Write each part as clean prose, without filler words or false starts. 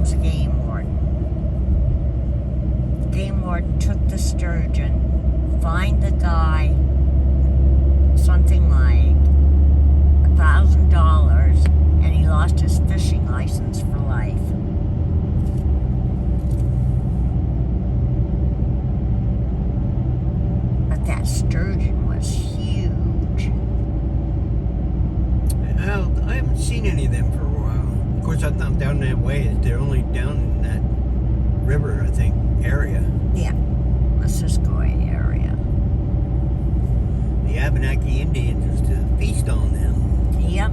was a game warden. The game warden took the sturgeon, fined the guy something like $1,000, and he lost his fishing license for life. But that sturgeon was huge. I haven't seen any of them for a while. Of course, I'm not down that way. They're only down in that river, I think, area. Yeah, the Cisco area. The Abenaki Indians used to feast on them. Yep.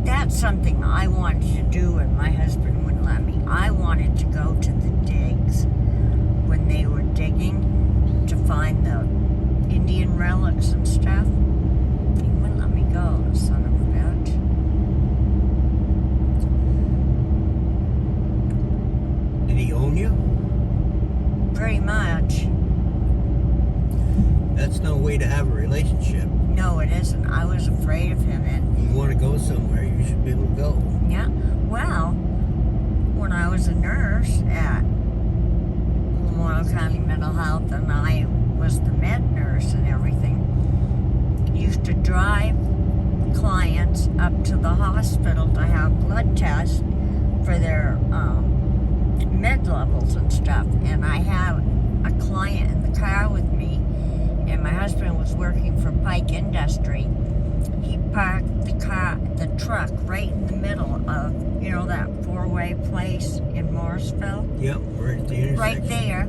That's something I wanted to do and my husband wouldn't let me. I wanted to go to the digs when they were digging to find the Indian relics and stuff. He wouldn't let me go, the son of a bitch. Did he own you? Pretty much. That's no way to have a relationship. No, it isn't. I was afraid of him, and You want to go somewhere, you should be able to go. yeah, well, when I was a nurse at Memorial County Mental Health and I was the med nurse and everything, used to drive clients up to the hospital to have blood tests for their med levels and stuff. And I had a client in the car with me, and my husband was working for Pike Industry. He parked the truck right in the middle of, that four-way place in Morrisville. Yep, right at the intersection. Right there.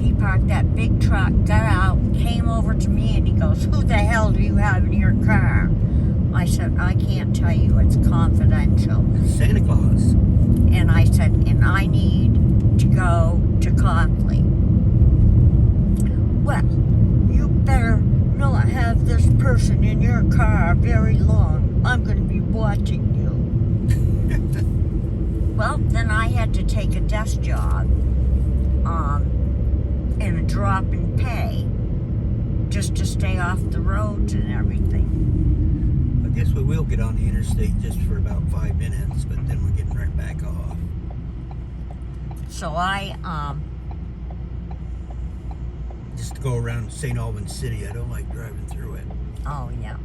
He parked that big truck, got out, came over to me, and he goes, "Who the hell do you have in your car?" I said, "I can't tell you, it's confidential." Santa Claus. And I said, "And I need to go to Copley." "Well, you better not have this person in your car very long. I'm going to be watching you." Well, then I had to take a desk job and a drop in pay just to stay off the roads and everything. I guess we will get on the interstate just for about 5 minutes, but then we're getting right back off. So I, Just to go around St. Albans City, I don't like driving through it. oh yeah.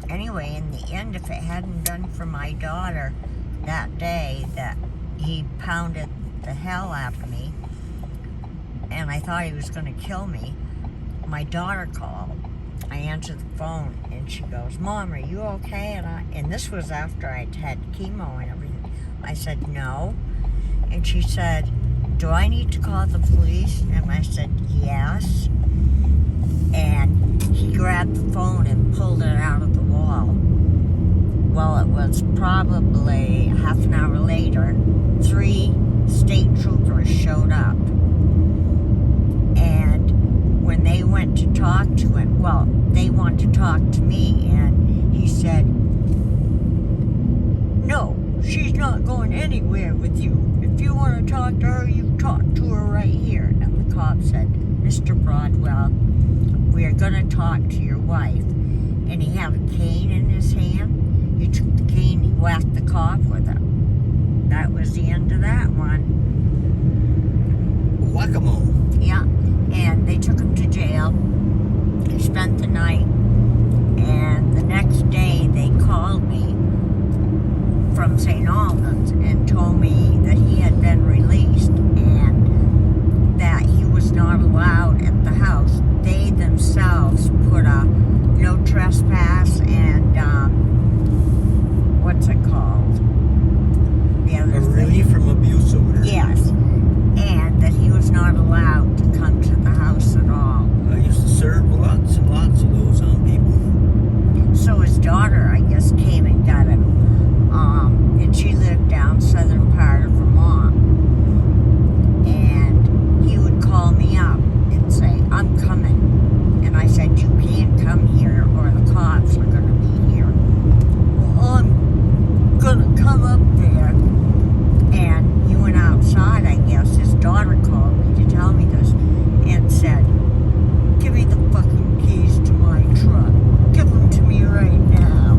Anyway, in the end, if it hadn't been for my daughter that day that he pounded the hell out of me, and I thought he was going to kill me, my daughter called. I answered the phone, and she goes, "Mom, are you okay?" And this was after I'd had chemo and everything. I said, "No." And she said, "Do I need to call the police?" And I said, "Yes." And he grabbed the phone and pulled it out of the wall. Well, it was probably half an hour later, 3 state troopers showed up. And when they went to talk to him, well, they wanted to talk to me, and he said, "No, she's not going anywhere with you. If you want to talk to her, you talk to her right here." And the cop said, "Mr. Broadwell, we are going to talk to your wife." And he had a cane in his hand. He took the cane, he whacked the cop with it. That was the end of that one. Whack-a-mole. Yeah, and they took him to jail. He spent the night, and the next day they called me from St. Albans and told me that he had been released and that he was not allowed at the house. They themselves put a no trespass and what's it called? The other A relief thing. from abuse order. Yes, and that he was not allowed to come to the house at all. I used to serve lots and lots of those on people. So his daughter, I guess, came and got him. And she lived down southern part of Vermont. And he would call me up and say, "I'm coming." And I said, "You can't come here or the cops are going to be here." "Well, I'm going to come up there." And he went outside, I guess. His daughter called me to tell me this and said, "Give me the fucking keys to my truck. Give them to me right now."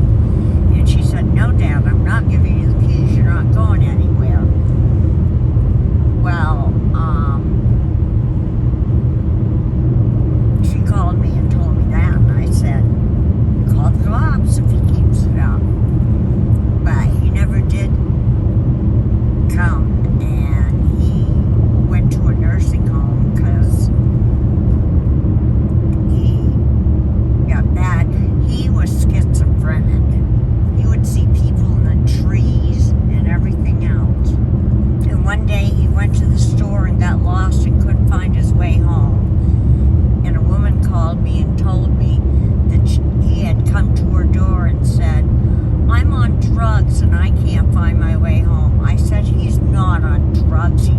find my way home. I said, he's not on drugs.